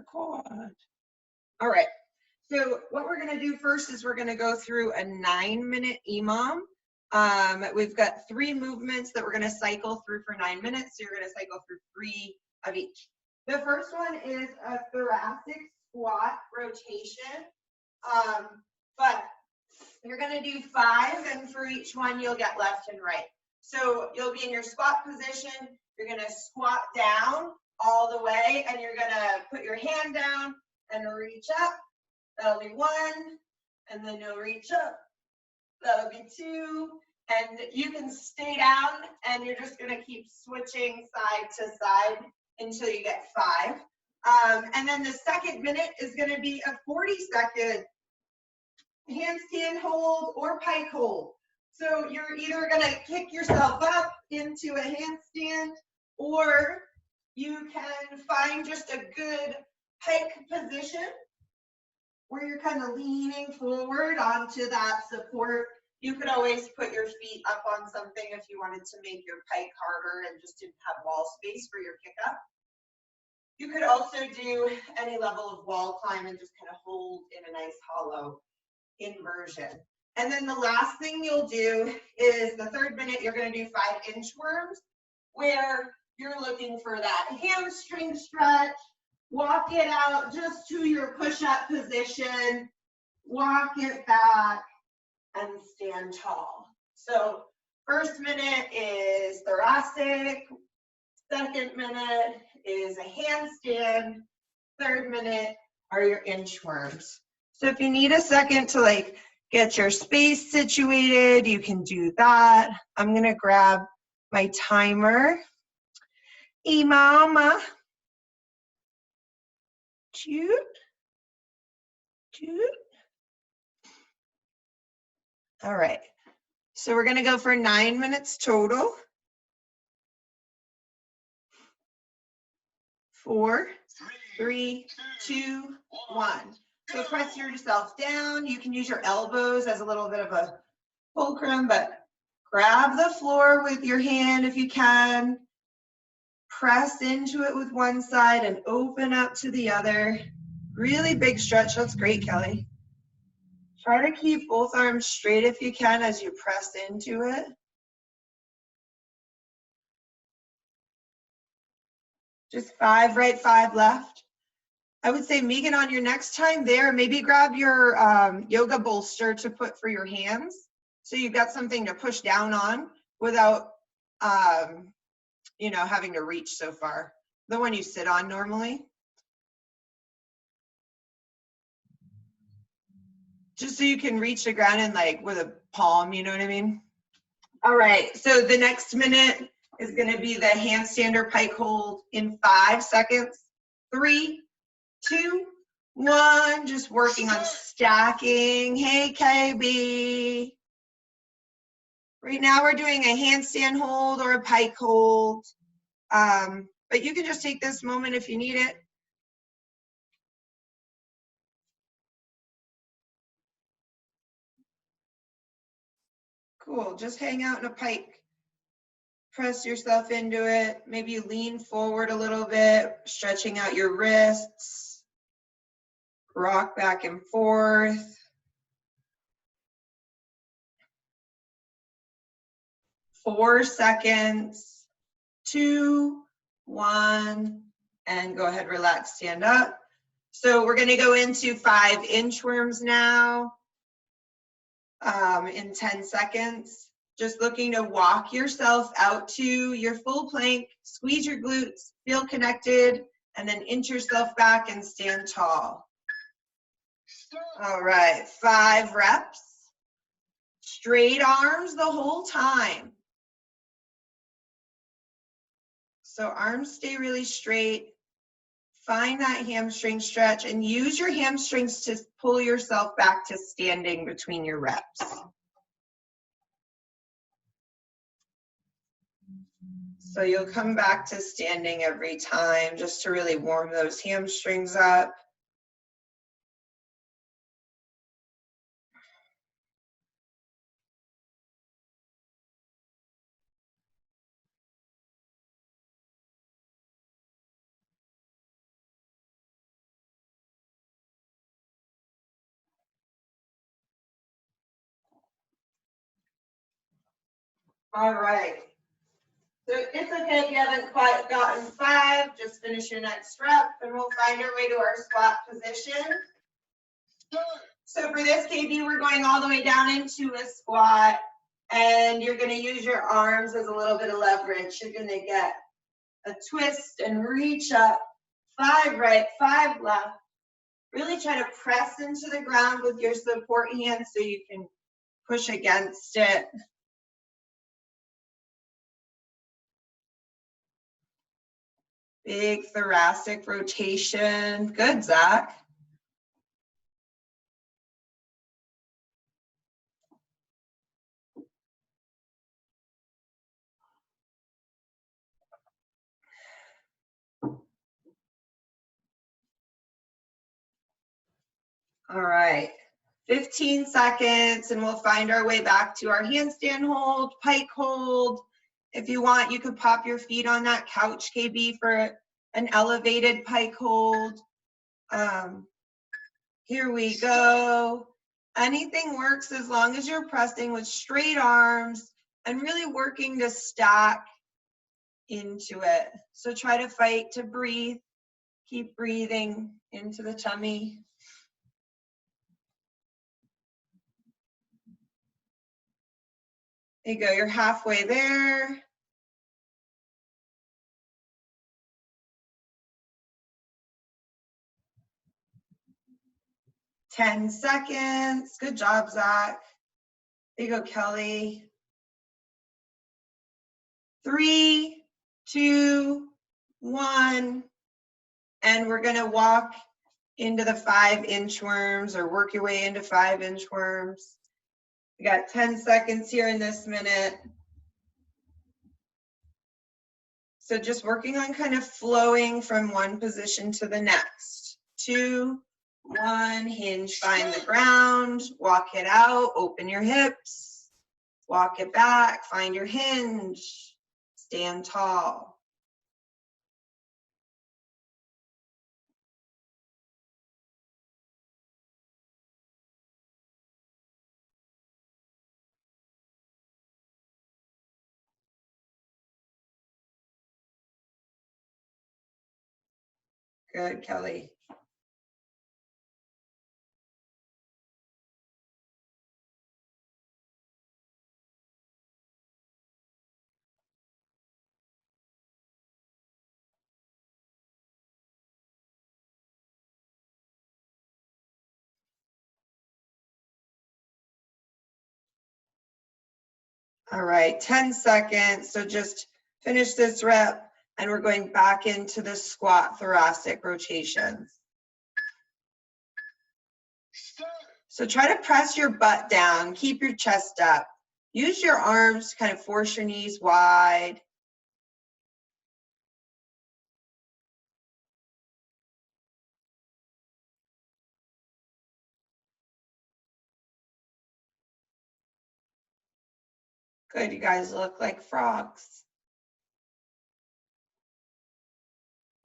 quad. All right. So what we're going to do first is we're going to go through a 9-minute EMOM. We've got 3 movements that we're going to cycle through for 9 minutes. So you're going to cycle through 3 of each. The first one is a thoracic squat rotation. But you're going to do 5, and for each one you'll get left and right. So you'll be in your squat position. You're going to squat down all the way, and you're going to put your hand down and reach up. That'll be 1, and then you'll reach up. That'll be 2, and you can stay down, and you're just going to keep switching side to side until you get 5. And then the second minute is going to be a 40-second handstand hold or pike hold. So you're either going to kick yourself up into a handstand, or you can find just a good pike position where you're kind of leaning forward onto that support. You could always put your feet up on something if you wanted to make your pike harder and just didn't have wall space for your kick up. You could also do any level of wall climb and just kind of hold in a nice hollow inversion. And then the last thing you'll do is the third minute, you're going to do 5 inchworms, where you're looking for that hamstring stretch. Walk it out just to your push-up position, walk it back, and stand tall. So first minute is thoracic, second minute is a handstand, third minute are your inchworms. So if you need a second to get your space situated, you can do that. I'm gonna grab my timer. Mama. Cute. All right, so we're gonna go for 9 minutes total. 4, 3, 2, 1. So press yourself down. You can use your elbows as a little bit of a fulcrum, but grab the floor with your hand if you can. Press into it with one side and open up to the other. Really big stretch. That's great, Kelly. Try to keep both arms straight if you can as you press into it. Just 5 right, 5 left. I would say, Megan, on your next time there, maybe grab your yoga bolster to put for your hands, so you've got something to push down on without, having to reach so far. The one you sit on normally. Just so you can reach the ground and with a palm, you know what I mean? All right, so the next minute is gonna be the handstand or pike hold in 5 seconds. 3, 2, 1, just working on stacking. Hey, KB. Right now we're doing a handstand hold or a pike hold, but you can just take this moment if you need it. Cool, just hang out in a pike. Press yourself into it. Maybe you lean forward a little bit, stretching out your wrists. Rock back and forth. 4 seconds, 2, 1, and go ahead, relax, stand up. So we're gonna go into 5 inchworms now in 10 seconds. Just looking to walk yourself out to your full plank, squeeze your glutes, feel connected, and then inch yourself back and stand tall. All right, 5 reps. Straight arms the whole time. So arms stay really straight. Find that hamstring stretch and use your hamstrings to pull yourself back to standing between your reps. So you'll come back to standing every time just to really warm those hamstrings up. All right. So it's okay if you haven't quite gotten 5, just finish your next rep and we'll find our way to our squat position. So for this KB, we're going all the way down into a squat and you're gonna use your arms as a little bit of leverage. You're gonna get a twist and reach up, 5 right, 5 left. Really try to press into the ground with your support hand so you can push against it. Big thoracic rotation. Good, Zach. All right, 15 seconds and we'll find our way back to our handstand hold, pike hold. If you want, you could pop your feet on that couch, KB, for an elevated pike hold. Here we go. Anything works as long as you're pressing with straight arms and really working to stack into it. So try to fight to breathe. Keep breathing into the tummy. There you go, you're halfway there. Ten seconds. Good job, Zach. There you go, Kelly. 3, 2, 1. And we're gonna walk into the 5 inchworms or work your way into 5 inchworms. We got 10 seconds here in this minute. So just working on kind of flowing from one position to the next. 2, 1, hinge, find the ground, walk it out, open your hips, walk it back, find your hinge, stand tall. Good, Kelly. All right, 10 seconds. So just finish this rep and we're going back into the squat thoracic rotations. So try to press your butt down, keep your chest up. Use your arms to kind of force your knees wide. Good, you guys look like frogs.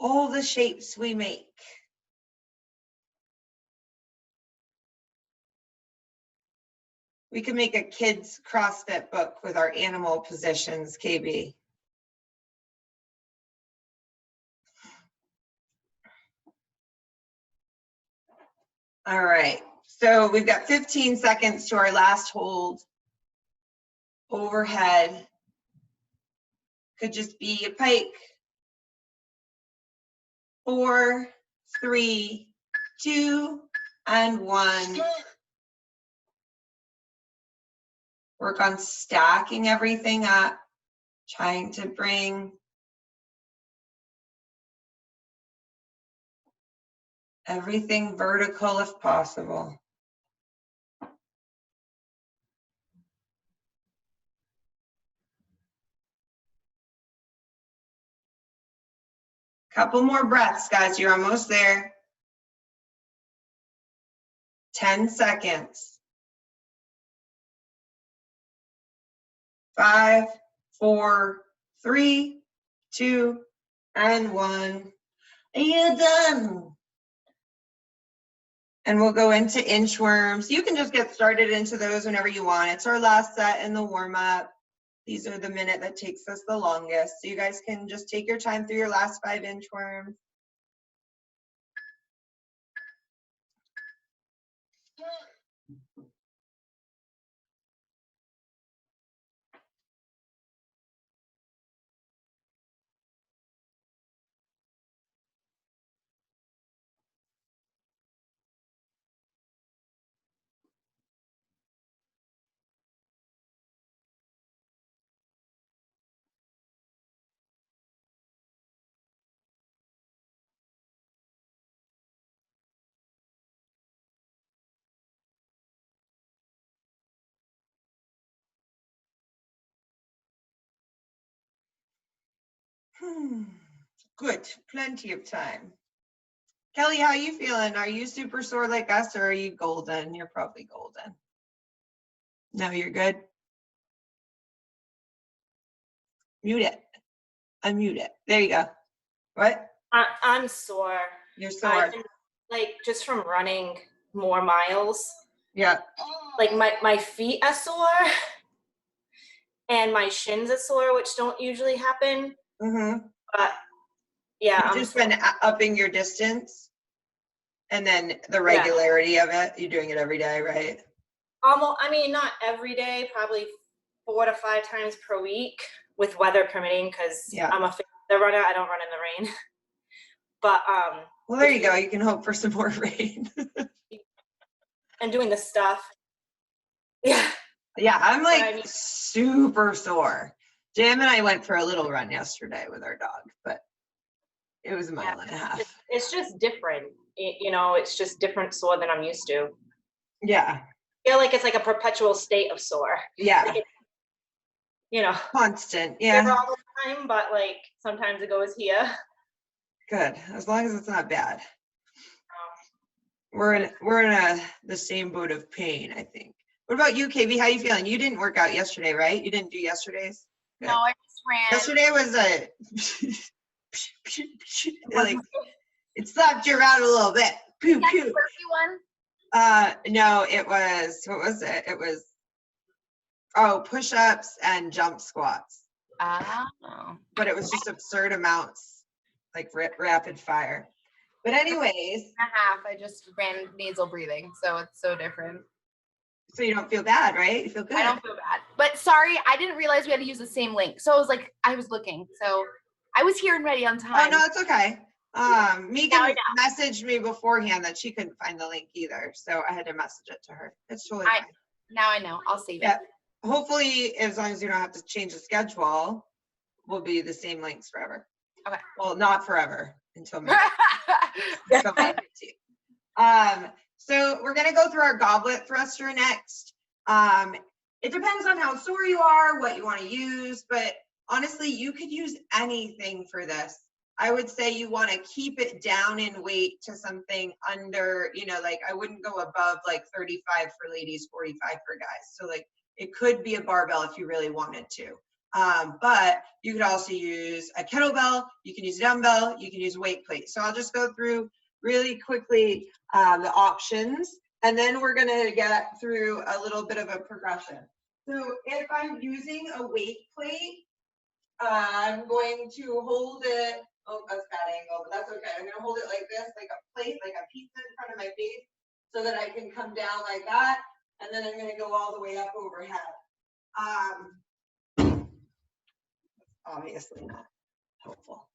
All the shapes we make. We can make a kid's CrossFit book with our animal positions, KB. All right, so we've got 15 seconds to our last hold. Overhead. Could just be a pike. 4, 3, 2, and 1. Work on stacking everything up, trying to bring everything vertical if possible. Couple more breaths, guys. You're almost there. 10 seconds. 5, 4, 3, 2, and 1. You're done. And we'll go into inchworms. You can just get started into those whenever you want. It's our last set in the warm-up. These are the minute that takes us the longest. So you guys can just take your time through your last 5 inchworms. Good, plenty of time. Kelly, how are you feeling? Are you super sore like us, or are you golden? You're probably golden. No, you're good. Mute it. Unmute it. There you go. What? I'm sore. You're sore. Like just from running more miles. Yeah. Like my feet are sore and my shins are sore, which don't usually happen. Mm-hmm. But yeah, You've just been upping your distance, and then the regularity of it. You're doing it every day, right? Almost. I mean, not every day. Probably 4 to 5 times per week, with weather permitting. Because I'm a runner. I don't run in the rain. But well, there you go. You can hope for some more rain. And doing the stuff. Yeah. Yeah, I'm like super sore. Jam and I went for a little run yesterday with our dog, but it was a mile and a half. It's just different. You know, it's just different sore than I'm used to. Yeah. I feel like it's like a perpetual state of sore. Yeah. Like you know. Constant. Yeah. All the time, but like sometimes it goes here. Good, as long as it's not bad. We're in the same boat of pain, I think. What about you, KB? How you feeling? You didn't work out yesterday, right? You didn't do yesterday's? Good. No, I just ran. Yesterday was like it slapped you around a little bit. Pew pew. The burpee one? No, it was, what was it? It was push-ups and jump squats. Oh. But it was just absurd amounts, like rapid fire. But anyways. And a half. I just ran nasal breathing, so it's so different. So you don't feel bad, right? You feel good. I don't feel bad. But sorry, I didn't realize we had to use the same link. So I was looking. So I was here and ready on time. Oh, no, it's okay. Megan messaged me beforehand that she couldn't find the link either. So I had to message it to her. It's totally fine. Now I know. I'll save it. Hopefully, as long as you don't have to change the schedule, we'll be the same links forever. Okay. Well, not forever until May. So we're going to go through our goblet thruster next. It depends on how sore you are, what you want to use, but honestly, you could use anything for this. I would say you want to keep it down in weight to something under, like I wouldn't go above like 35 for ladies, 45 for guys. So like it could be a barbell if you really wanted to. But you could also use a kettlebell, you can use a dumbbell, you can use a weight plate. So I'll just go through really quickly the options, and then we're gonna get through a little bit of a progression. So if I'm using a weight plate, I'm going to hold it, oh, that's bad angle, but that's okay. I'm gonna hold it like this, like a plate, like a pizza in front of my face, so that I can come down like that, and then I'm gonna go all the way up overhead. Obviously not helpful.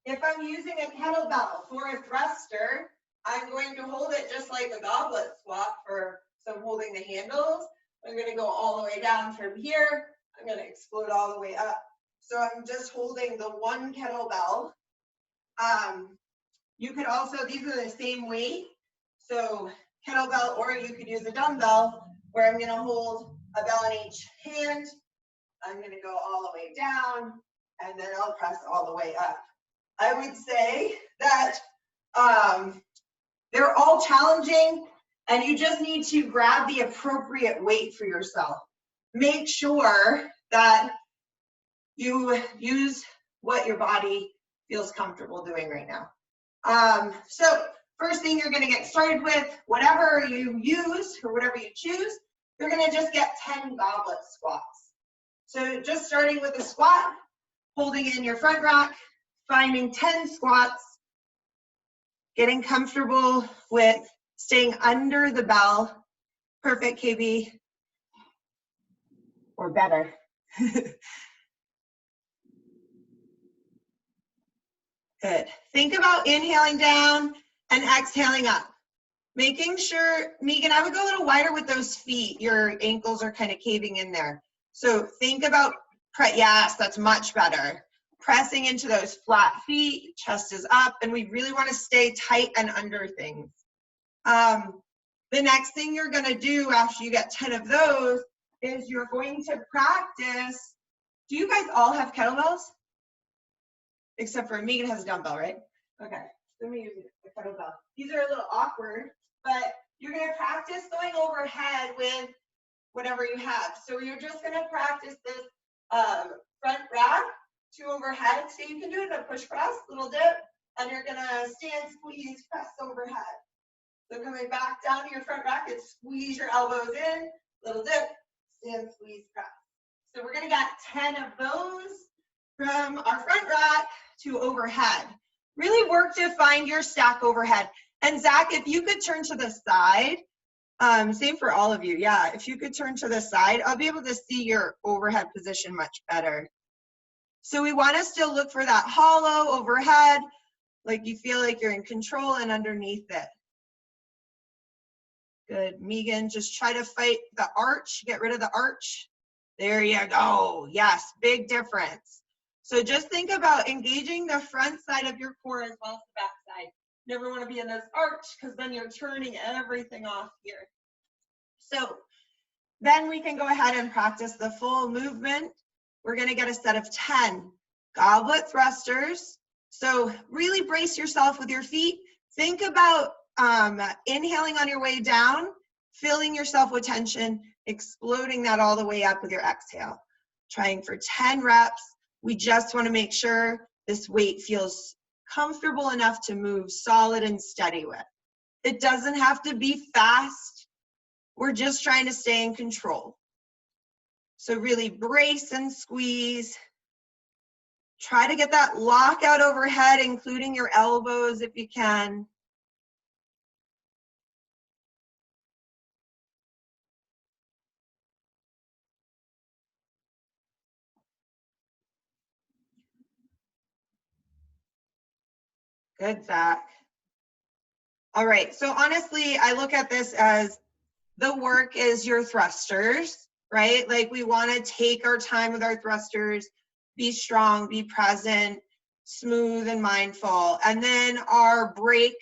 If I'm using a kettlebell for a thruster, I'm going to hold it just like a goblet squat for some holding the handles. I'm going to go all the way down from here. I'm going to explode all the way up. So I'm just holding the one kettlebell. You could also, these are the same weight. So kettlebell, or you could use a dumbbell where I'm going to hold a bell in each hand. I'm going to go all the way down, and then I'll press all the way up. I would say that they're all challenging, and you just need to grab the appropriate weight for yourself. Make sure that you use what your body feels comfortable doing right now. So first thing you're going to get started with, whatever you use or whatever you choose, you're going to just get 10 goblet squats. So just starting with a squat, holding in your front rack, finding 10 squats, getting comfortable with staying under the bell. Perfect, KB. Or better. Good. Think about inhaling down and exhaling up. Making sure, Megan, I would go a little wider with those feet. Your ankles are kind of caving in there. So think about, yes, that's much better. Pressing into those flat feet, chest is up, and we really want to stay tight and under things. The next thing you're going to do after you get 10 of those is you're going to practice. Do you guys all have kettlebells? Except for Megan has a dumbbell, right? Okay, let me use the kettlebell. These are a little awkward, but you're going to practice going overhead with whatever you have. So you're just going to practice this front rack to overhead. So you can do it in a push press, little dip, and you're going to stand, squeeze, press overhead. So coming back down to your front rack and squeeze your elbows in, little dip, stand, squeeze, press. So we're going to get 10 of those from our front rack to overhead. Really work to find your stack overhead. And Zach, if you could turn to the side, same for all of you. Yeah, if you could turn to the side, I'll be able to see your overhead position much better. So we want to still look for that hollow overhead, like you feel like you're in control and underneath it. Good, Megan, just try to fight the arch, get rid of the arch. There you go. Yes, big difference. So just think about engaging the front side of your core as well as the back side. Never want to be in this arch because then you're turning everything off here. So then we can go ahead and practice the full movement. We're going to get a set of 10 goblet thrusters. So really brace yourself with your feet. Think about inhaling on your way down, filling yourself with tension, exploding that all the way up with your exhale. Trying for 10 reps. We just want to make sure this weight feels comfortable enough to move solid and steady with. It doesn't have to be fast. We're just trying to stay in control. So really brace and squeeze. Try to get that lockout overhead, including your elbows if you can. Good, Zach. All right, so honestly, I look at this as the work is your thrusters, right? Like we want to take our time with our thrusters, be strong, be present, smooth and mindful. And then our break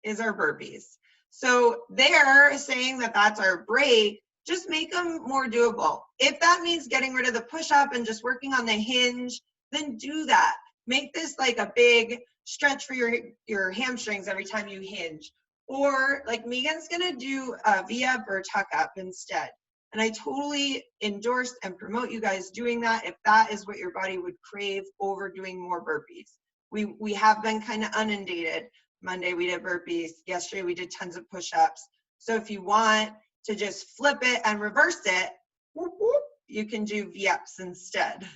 is our burpees. So they're saying that that's our break, just make them more doable. If that means getting rid of the push-up and just working on the hinge, then do that. Make this like a big stretch for your hamstrings every time you hinge. Or like Megan's gonna do a V-up or tuck up instead. And I totally endorse and promote you guys doing that if that is what your body would crave over doing more burpees. We have been kind of inundated. Monday we did burpees. Yesterday we did tons of push-ups. So if you want to just flip it and reverse it, whoop, whoop, you can do V-ups instead.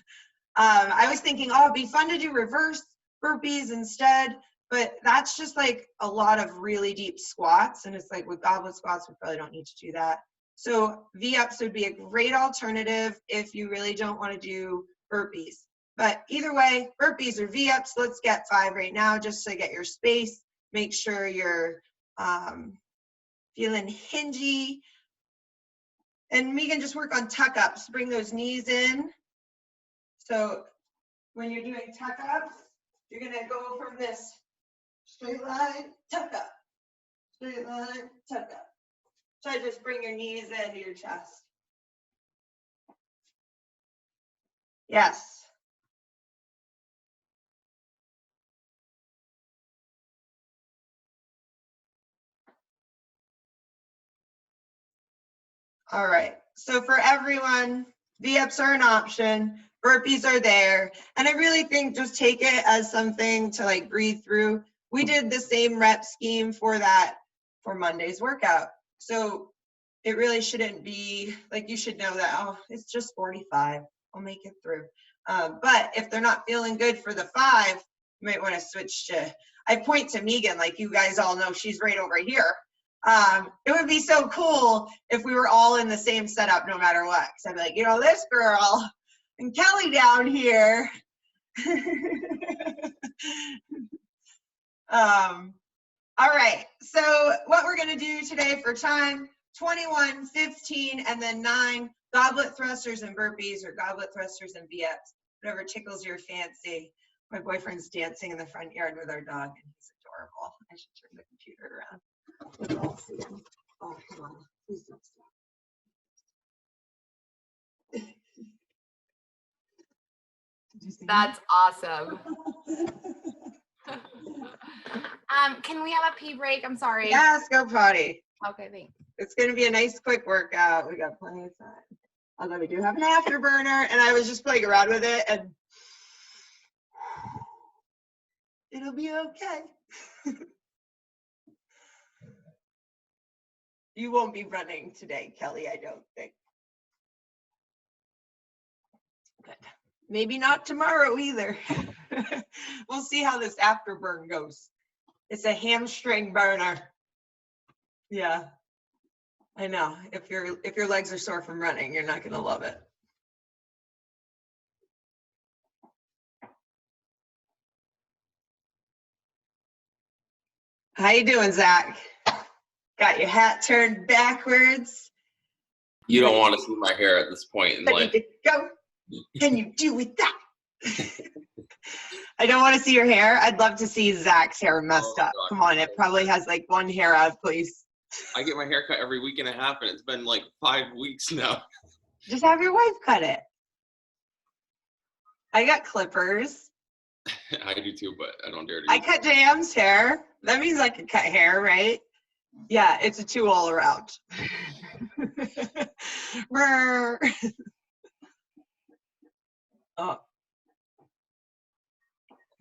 I was thinking, oh, it'd be fun to do reverse burpees instead, but that's just like a lot of really deep squats. And it's like with goblet squats, we probably don't need to do that. So V-ups would be a great alternative if you really don't want to do burpees. But either way, burpees or V-ups, let's get 5 right now just to get your space. Make sure you're feeling hingy. And Megan, just work on tuck-ups. Bring those knees in. So when you're doing tuck-ups, you're going to go from this straight line, tuck up, straight line, tuck up. Try to just bring your knees into your chest. Yes. All right, so for everyone, V-ups are an option, burpees are there, and I really think just take it as something to like breathe through. We did the same rep scheme for Monday's workout. So it really shouldn't be, like you should know that, oh, it's just 45. I'll make it through. But if they're not feeling good for the 5, you might want to switch to, I point to Megan, like you guys all know she's right over here. It would be so cool if we were all in the same setup no matter what. Because I'd be like, you know, this girl and Kelly down here. All right, so what we're gonna do today for time, 21, 15, and then 9, goblet thrusters and burpees, or goblet thrusters and VFs, whatever tickles your fancy. My boyfriend's dancing in the front yard with our dog, and he's adorable. I should turn the computer around. Oh, come on, please don't stop. That's awesome. Can we have a pee break? I'm sorry. Yes, go potty. Okay, thanks. It's going to be a nice quick workout. We got plenty of time. Although we do have an afterburner, and I was just playing around with it, and it'll be okay. You won't be running today, Kelly, I don't think. Good. Maybe not tomorrow either. We'll see how this afterburn goes. It's a hamstring burner. Yeah, I know. If your legs are sore from running, you're not gonna love it. How you doing, Zach? Got your hat turned backwards. You don't want to see my hair at this point in life. Ready to go? Can you do with that? I don't want to see your hair. I'd love to see Zach's hair messed up. God. Come on, it probably has like one hair out of place. I get my hair cut every week and a half, and it's been like 5 weeks now. Just have your wife cut it. I got clippers. I do too, but I don't dare to. I cut Jam's hair. That means I can cut hair, right? Yeah, it's a 2 all around. Oh.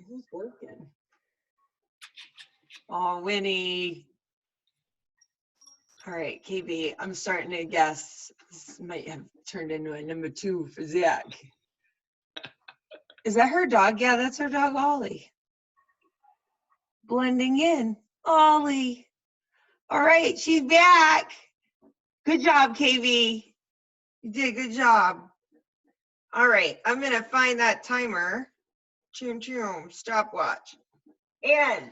Who's working? Oh, Winnie. All right, KB, I'm starting to guess this might have turned into a number 2 for Zach. Is that her dog? Yeah, that's her dog, Ollie. Blending in. Ollie. All right, she's back. Good job, KB. You did a good job. All right, I'm going to find that timer. Choom, choom, stopwatch. And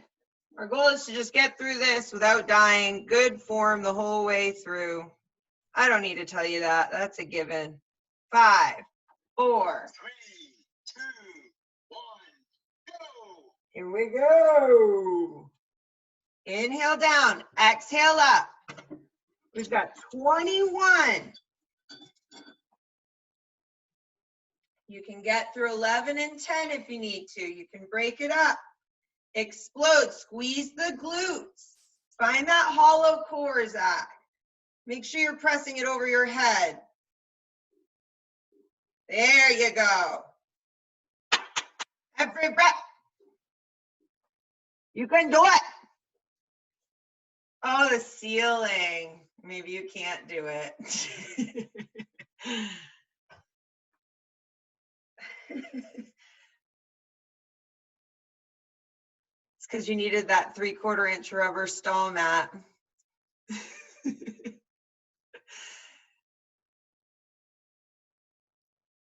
our goal is to just get through this without dying. Good form the whole way through. I don't need to tell you that. That's a given. 5, 4, 3, 2, 1, go. Here we go. Inhale down, exhale up. We've got 21. You can get through 11 and 10 if you need to. You can break it up. Explode, squeeze the glutes. Find that hollow core, Zach. Make sure you're pressing it over your head. There you go. Every breath. You can do it. Oh, the ceiling. Maybe you can't do it. It's because you needed that 3/4 inch rubber stall mat.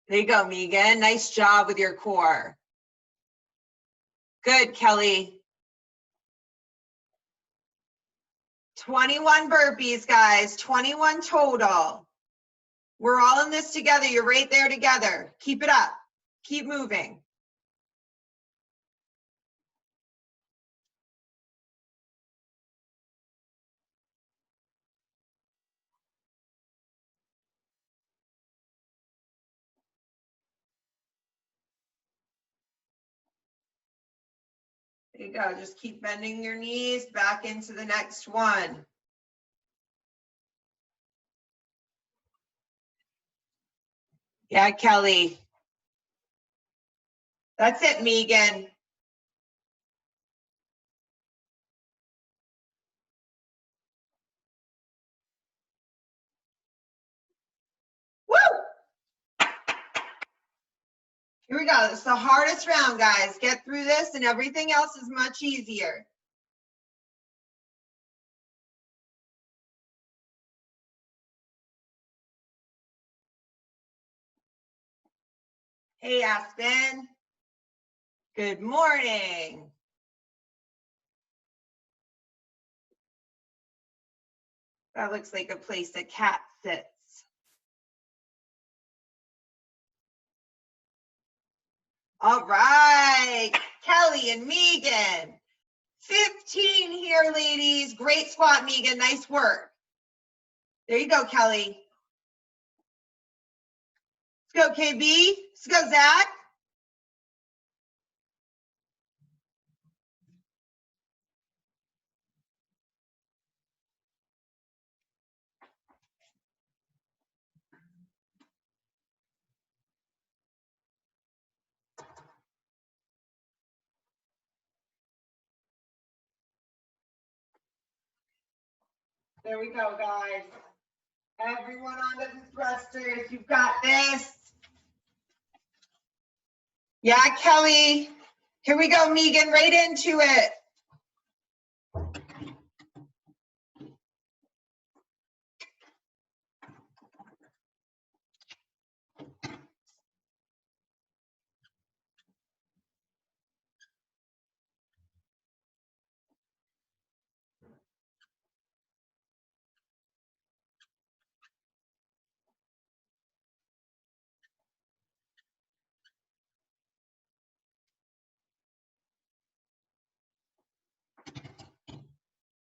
There you go, Megan. Nice job with your core. Good, Kelly. 21 burpees, guys. 21 total. We're all in this together. You're right there together. Keep it up. Keep moving. There you go. Just keep bending your knees back into the next one. Yeah, Kelly. That's it, Megan. Woo! Here we go. It's the hardest round, guys. Get through this and everything else is much easier. Hey, Aspen. Good morning. That looks like a place a cat sits. All right, Kelly and Megan. 15 here, ladies. Great squat, Megan. Nice work. There you go, Kelly. Let's go, KB. Let's go, Zach. There we go, guys. Everyone on the thrusters, you've got this. Yeah, Kelly. Here we go, Megan, right into it.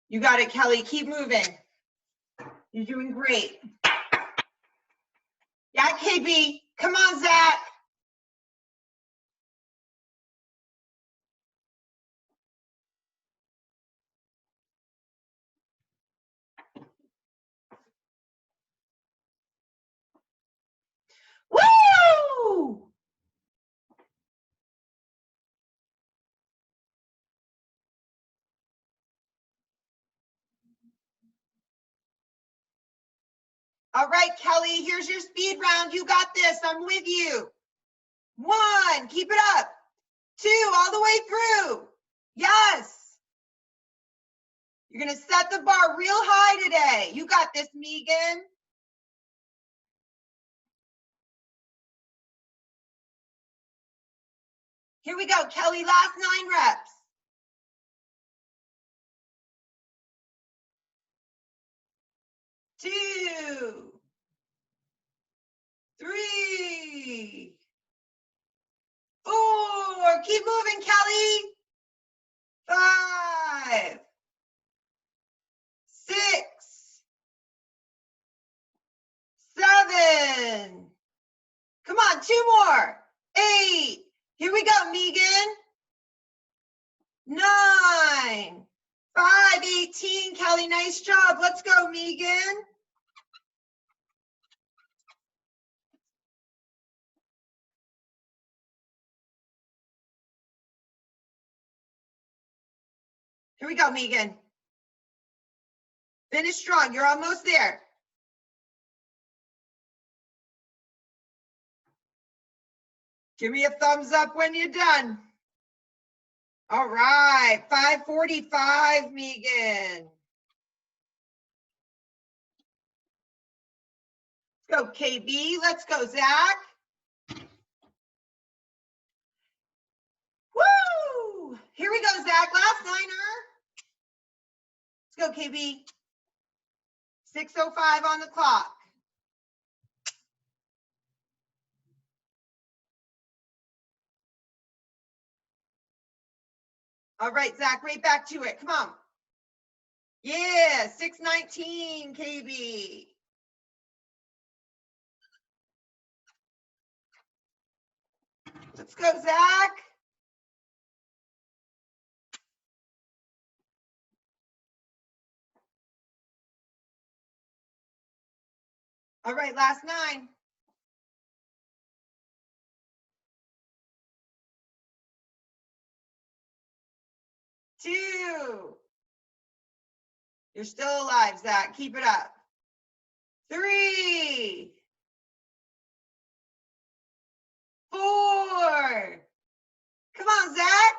You got it, Kelly. Keep moving. You're doing great. Yeah, KB. Come on, Zach. Woo! All right, Kelly, here's your speed round. You got this. I'm with you. 1, keep it up. 2, all the way through. Yes. You're going to set the bar real high today. You got this, Megan. Here we go, Kelly, last 9 reps. 2, 3, 4, keep moving, Kelly. 5, 6, 7. Come on, 2 more. 8. Here we go, Megan. 9, 5, 18. Kelly, nice job. Let's go, Megan. Here we go, Megan. Finish strong. You're almost there. Give me a thumbs up when you're done. All right, 5:45, Megan. Let's go, KB. Let's go, Zach. Woo! Here we go, Zach. Last 9er. Let's go, KB. 6:05 on the clock. All right, Zach, right back to it. Come on. Yeah, 6:19, KB. Let's go, Zach. All right, last 9. 2. You're still alive, Zach. Keep it up. 3, 4, 4. Come on, Zach.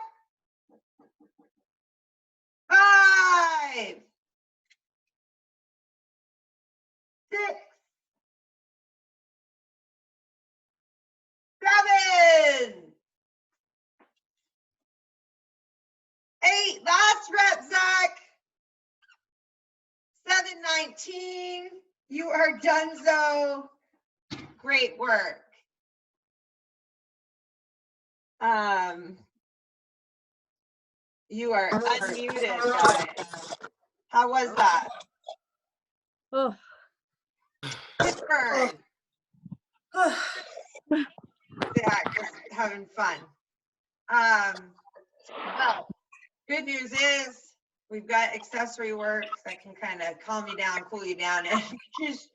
5, 6, 7, 8. Last rep, Zach. 7:19. You are donezo. Great work. You are unmuted, guys. How was that? Oh, Good burn. Zach was having fun. Well, good news is we've got accessory work that can kind of calm you down, cool you down, and just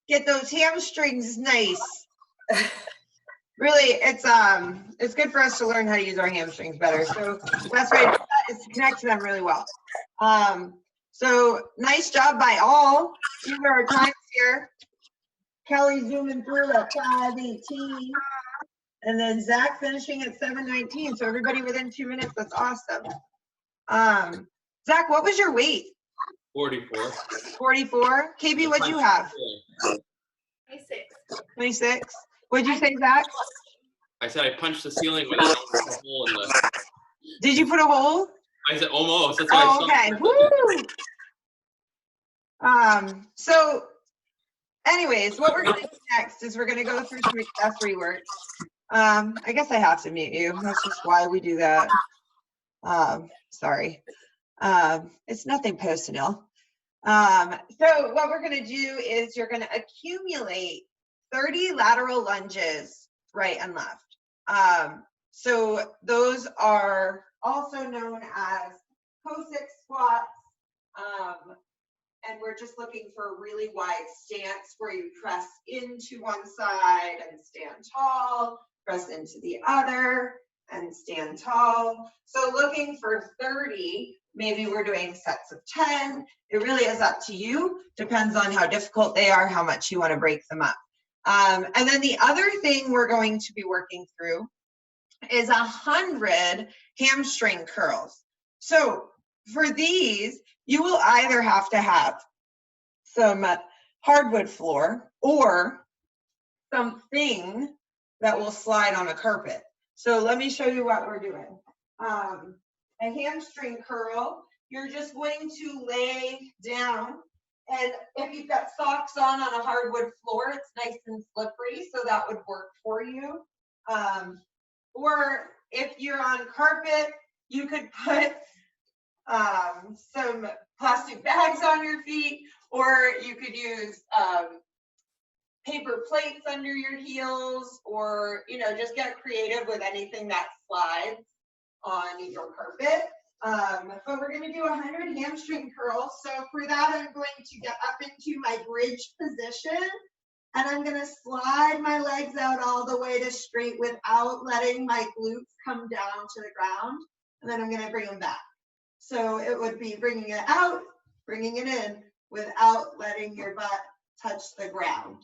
get those hamstrings nice. Really, it's good for us to learn how to use our hamstrings better. So the best way to do that is to connect to them really well. So nice job by all. These are our times here. Kelly zooming through at 5:18. And then Zach finishing at 7:19. So everybody within 2 minutes, that's awesome. Zach, what was your weight? 44. 44. KB, what'd you have? 26. 26. What'd you say, Zach? I said I punched the ceiling without a hole in the. Did you put a hole? I said almost. That's why Oh, okay. Woo! So anyways, what we're gonna do next is we're gonna go through some accessory work. I guess I have to mute you. That's just why we do that. Sorry. It's nothing personal. So what we're gonna do is you're gonna accumulate 30 lateral lunges right and left. So those are also known as Cossack squats. And we're just looking for a really wide stance where you press into one side and stand tall, press into the other and stand tall. So looking for 30, maybe we're doing sets of 10. It really is up to you. Depends on how difficult they are, how much you want to break them up. And then the other thing we're going to be working through is 100 hamstring curls. So for these, you will either have to have some hardwood floor or something that will slide on a carpet. So let me show you what we're doing. A hamstring curl, you're just going to lay down, and if you've got socks on a hardwood floor, it's nice and slippery, so that would work for you. Or if you're on carpet, you could put some plastic bags on your feet, or you could use paper plates under your heels, or just get creative with anything that slides on your carpet. But we're going to do 100 hamstring curls. So for that, I'm going to get up into my bridge position, and I'm going to slide my legs out all the way to straight without letting my glutes come down to the ground, and then I'm going to bring them back. So it would be bringing it out, bringing it in without letting your butt touch the ground.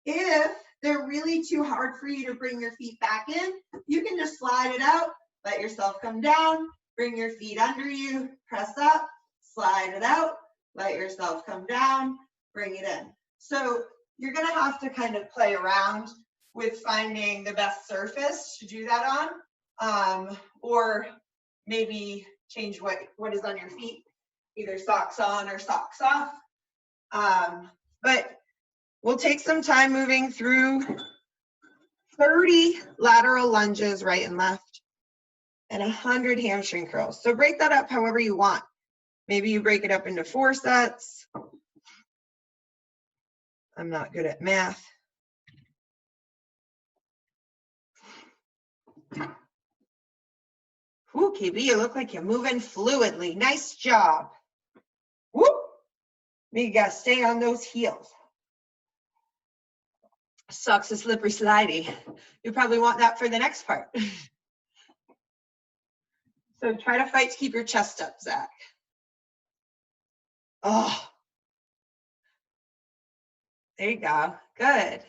If they're really too hard for you to bring your feet back in, you can just slide it out, let yourself come down, bring your feet under you, press up, slide it out, let yourself come down, bring it in. So you're going to have to kind of play around with finding the best surface to do that on, or maybe change what is on your feet, either socks on or socks off. But we'll take some time moving through 30 lateral lunges right and left and 100 hamstring curls. So break that up however you want. Maybe you break it up into 4 sets. I'm not good at math. Ooh, KB, you look like you're moving fluidly. Nice job. Whoop. You gotta stay on those heels. Socks are slippery slidey. You probably want that for the next part. So try to fight to keep your chest up, Zach. Oh. There you go. Good.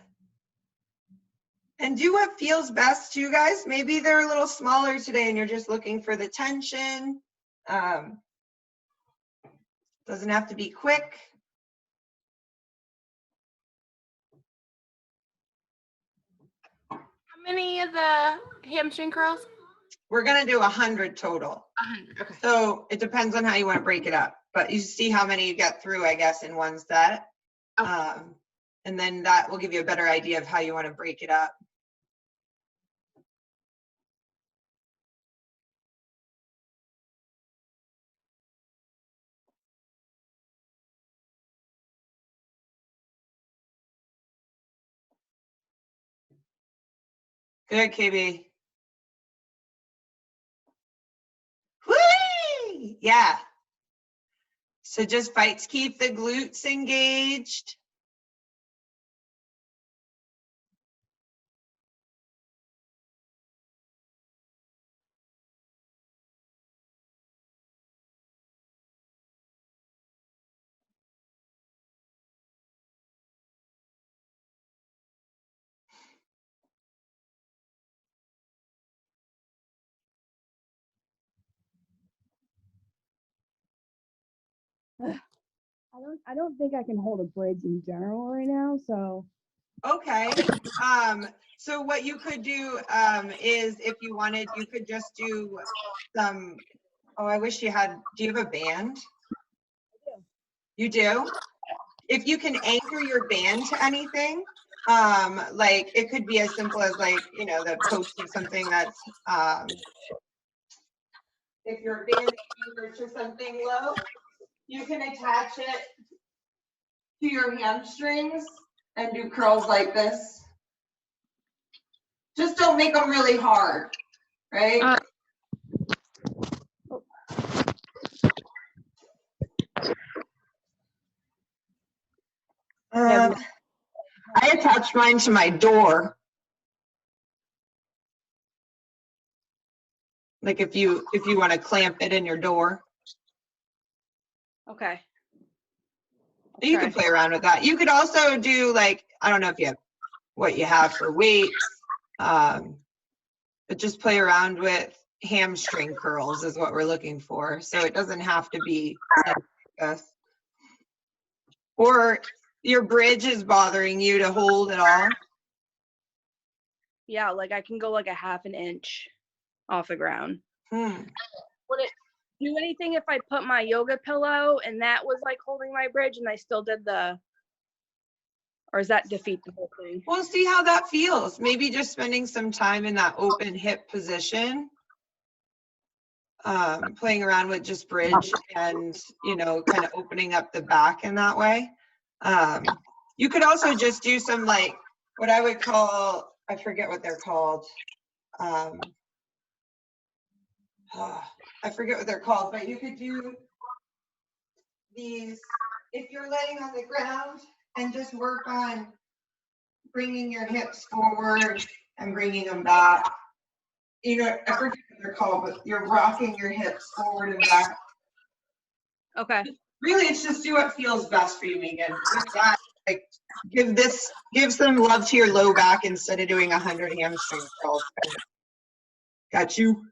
And do what feels best to you guys. Maybe they're a little smaller today and you're just looking for the tension. Doesn't have to be quick. How many of the hamstring curls? We're gonna do 100 total. 100. Okay. So it depends on how you want to break it up, but you see how many you get through, I guess, in one set. Okay. And then that will give you a better idea of how you want to break it up. Good, KB. Whee! Yeah. So just fight to keep the glutes engaged. I don't think I can hold a bridge in general right now, so. Okay. So what you could do is if you wanted, you could just do some, oh, I wish you had, do you have a band? I do. You do? If you can anchor your band to anything, like it could be as simple as like, you know, the post of something that's, if your band is anchored to something low, you can attach it to your hamstrings and do curls like this. Just don't make them really hard, right? I attached mine to my door. Like if you want to clamp it in your door. Okay. You can play around with that. You could also do like, I don't know if you have what you have for weights, but just play around with hamstring curls is what we're looking for. So it doesn't have to be like this. Or your bridge is bothering you to hold it all. Yeah, like I can go like a half an inch off the ground. Would it do anything if I put my yoga pillow and that was like holding my bridge and I still did the, or does that defeat the whole thing? We'll see how that feels. Maybe just spending some time in that open hip position, playing around with just bridge and, you know, kind of opening up the back in that way. You could also just do some like what I would call, I forget what they're called. I forget what they're called, but you could do these if you're laying on the ground and just work on bringing your hips forward and bringing them back. You know, I forget what they're called, but you're rocking your hips forward and back. Okay. Really, it's just do what feels best for you, Megan. With that, like give some love to your low back instead of doing 100 hamstring curls. Got you.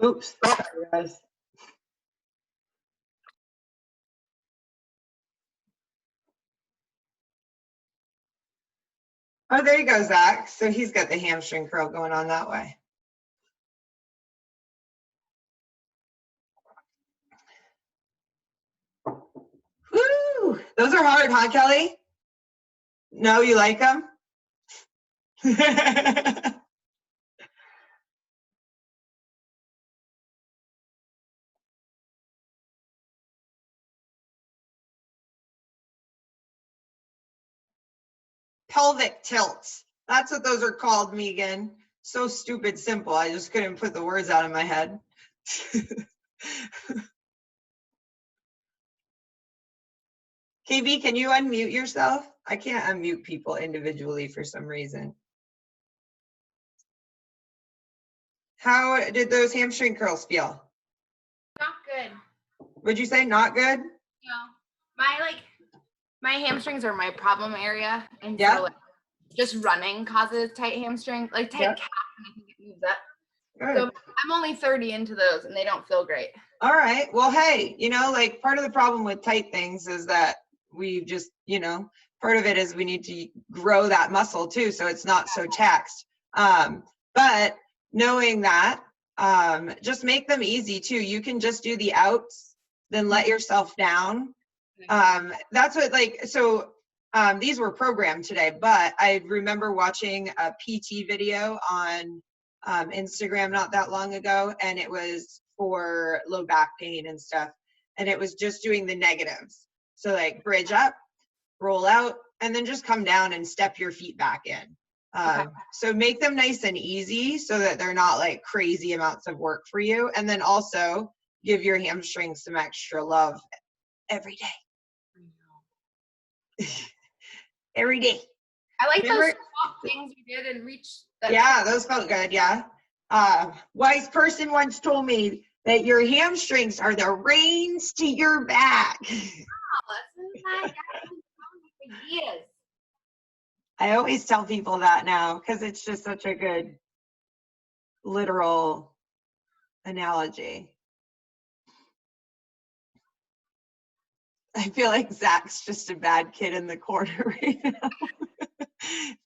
Oops, sorry guys. Oh, there you go, Zach. So he's got the hamstring curl going on that way. Woo! Those are hard, huh, Kelly? No, you like them? Pelvic tilts. That's what those are called, Megan. So stupid simple. I just couldn't put the words out of my head. KB, can you unmute yourself? I can't unmute people individually for some reason. How did those hamstring curls feel? Not good. Would you say not good? No. My hamstrings are my problem area. And Yeah. so just running causes tight hamstring, like tight calf, and I think it moves up. Good. So I'm only 30 into those and they don't feel great. All right. Well, hey, you know, like part of the problem with tight things is that we just, you know, part of it is we need to grow that muscle too, so it's not so taxed. But knowing that, just make them easy too. You can just do the outs, then let yourself down. That's what, like, so these were programmed today, but I remember watching a PT video on Instagram not that long ago, and it was for low back pain and stuff, and it was just doing the negatives. So like bridge up, roll out, and then just come down and step your feet back in. So make them nice and easy so that they're not like crazy amounts of work for you, and then also give your hamstrings some extra love every day. Every day. I like those soft things you did and reach. Yeah, those felt good. Yeah. Wise person once told me that your hamstrings are the reins to your back. I always tell people that now because it's just such a good literal analogy. I feel like Zach's just a bad kid in the corner right now,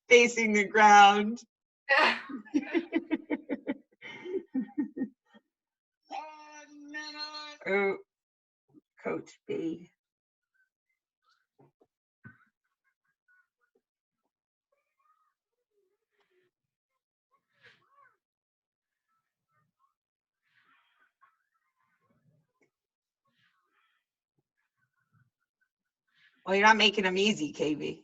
facing the ground. Oh, Coach B. Well, you're not making them easy, KB.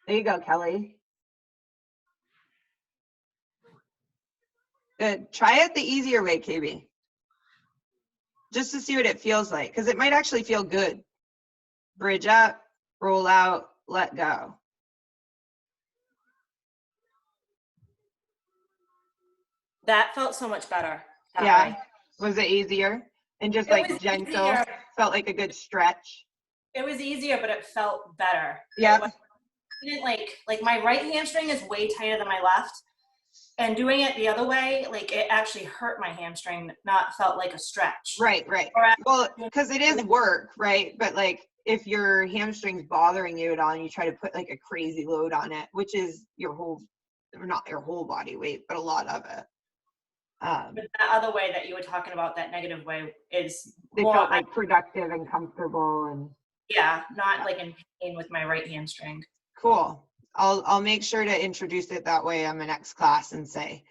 There you go, Kelly. Good. Try it the easier way, KB. Just to see what it feels like, because it might actually feel good. Bridge up, roll out, let go. That felt so much better. Yeah. Way. Was it easier? And just like gentle, easier. Felt like a good stretch. It was easier, but it felt better. Yeah. Like my right hamstring is way tighter than my left. And doing it the other way, like it actually hurt my hamstring, not felt like a stretch. Right, right. Well, because it is work, right? But like if your hamstring's bothering you at all and you try to put like a crazy load on it, which is your whole, or not your whole body weight, but a lot of it. But that other way that you were talking about, that negative way, is they more felt like productive and comfortable and not like in pain with my right hamstring. Cool. I'll make sure to introduce it that way on my next class and say,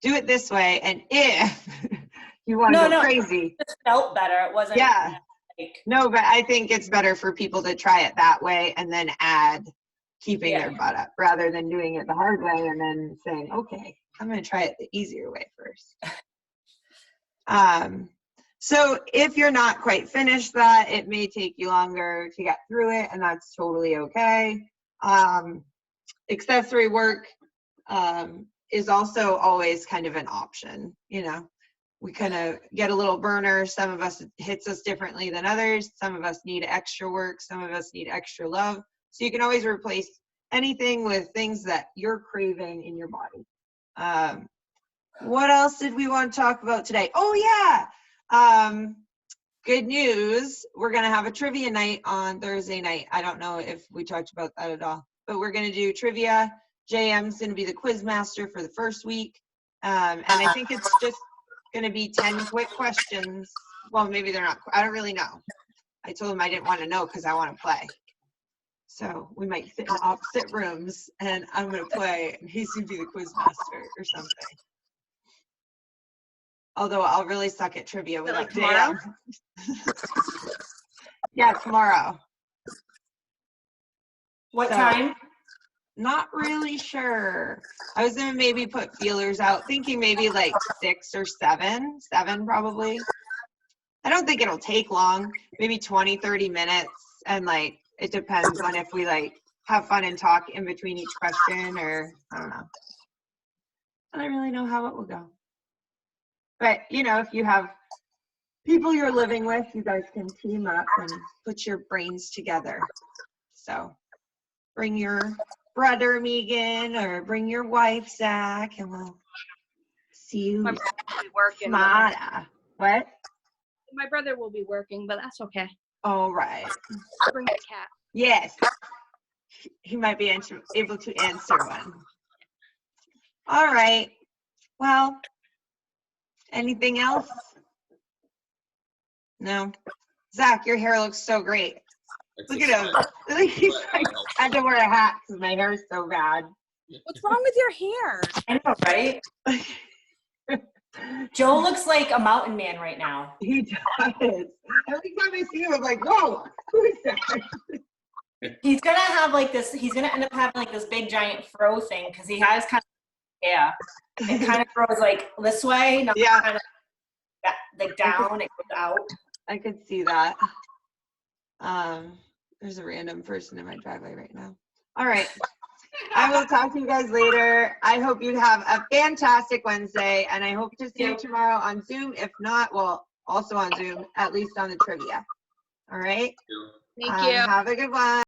do it this way, and if you want to go crazy. It just felt better. It wasn't no, but I think it's better for people to try it that way and then add keeping their butt up rather than doing it the hard way and then saying, okay, I'm going to try it the easier way first. So if you're not quite finished that, it may take you longer to get through it, and that's totally okay. Accessory work is also always kind of an option. You know, we kind of get a little burner. Some of us, it hits us differently than others. Some of us need extra work. Some of us need extra love. So you can always replace anything with things that you're craving in your body. What else did we want to talk about today? Oh yeah, good news. We're gonna have a trivia night on Thursday night. I don't know if we talked about that at all, but we're gonna do trivia. JM's gonna be the quiz master for the first week. And I think it's just gonna be 10 quick questions. Well, maybe they're not, I don't really know. I told him I didn't want to know because I want to play. So we might sit in opposite rooms and I'm gonna play and he's gonna be the quiz master or something. Although I'll really suck at trivia without JM. Yeah, tomorrow. What So, time? Not really sure. I was gonna maybe put feelers out, thinking maybe like 6 or 7 probably. I don't think it'll take long, maybe 20, 30 minutes. And like, it depends on if we like have fun and talk in between each question, or I don't know. I don't really know how it will go. But you know, if you have people you're living with, you guys can team up and put your brains together. So bring your brother, Megan, or bring your wife, Zach, and we'll see you My brother will be working. tomorrow. What? My brother will be working, but that's okay. All right. I'll bring the cat. Yes. He might be able to answer one. All right. Well, anything else? No. Zach, your hair looks so great. Look at him. He's like, I had to wear a hat because my hair is so bad. What's wrong with your hair? I know, right? Joe looks like a mountain man right now. He does. Every time I see him, I'm like, whoa, who is that? He's gonna have like this. He's gonna end up having like this big giant fro thing because he has kind of it kind of grows like this way, not kind of like down. It goes out. I could see that. There's a random person in my driveway right now. All right. I will talk to you guys later. I hope you have a fantastic Wednesday, and I hope to see you tomorrow on Zoom. If not, well, also on Zoom, at least on the trivia. All right? Thank you. Have a good one.